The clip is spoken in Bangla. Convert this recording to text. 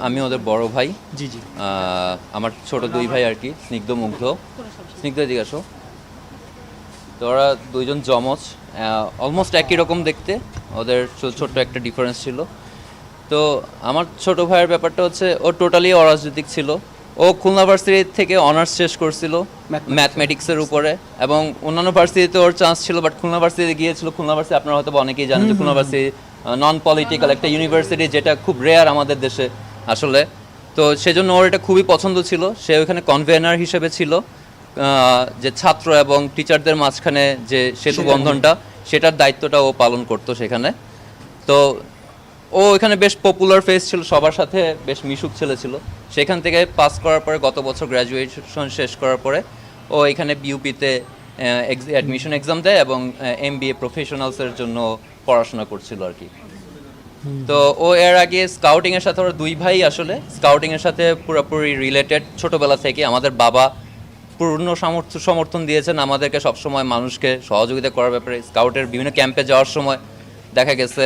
আমি ওদের বড় ভাই। জি জি। আমার ছোট দুই ভাই আর কি, স্নিগ্ধ মুগ্ধ। স্নিগ্ধ এদিকে আসো। তো ওরা দুইজন জমজ, অলমোস্ট একই রকম দেখতে, ওদের ছোট্ট একটা ডিফারেন্স ছিল। তো আমার ছোট ভাইয়ের ব্যাপারটা হচ্ছে ও টোটালি অরাজনৈতিক ছিল। ও খুলনা ভার্সিটি থেকে অনার্স শেষ করছিল ম্যাথমেটিক্সের উপরে, এবং অন্যান্য ভার্সিটিতে ওর চান্স ছিল, বাট খুলনা ভার্সিটিতে গিয়েছিল। খুলনা ভার্সিটি আপনারা হয়তো অনেকেই জানেন যে খুলনা ভার্সিটি নন পলিটিক্যাল একটা ইউনিভার্সিটি, যেটা খুব রেয়ার আমাদের দেশে আসলে। তো সেজন্য ওর এটা খুবই পছন্দ ছিল। সে ওখানে কনভেনার হিসেবে ছিল, যে ছাত্র এবং টিচারদের মাঝখানে যে সেতু বন্ধনটা, সেটার দায়িত্বটা ও পালন করতো সেখানে। তো ও এখানে বেশ পপুলার ফেস ছিল, সবার সাথে বেশ মিশুক ছেলে ছিল। সেখান থেকে পাস করার পরে, গত বছর গ্র্যাজুয়েশন শেষ করার পরে ও এখানে বিউপিতে অ্যাডমিশন এক্সাম দেয় এবং MBA প্রফেশনালসের জন্য পড়াশোনা করছিল আর কি। তো ও এর আগে স্কাউটিংয়ের সাথে, ওরা দুই ভাই আসলে স্কাউটিংয়ের সাথে পুরোপুরি রিলেটেড ছোটোবেলা থেকে। আমাদের বাবা পূর্ণ সমর্থন দিয়েছেন আমাদেরকে সবসময়, মানুষকে সহযোগিতা করার ব্যাপারে। স্কাউটের বিভিন্ন ক্যাম্পে যাওয়ার সময় দেখা গেছে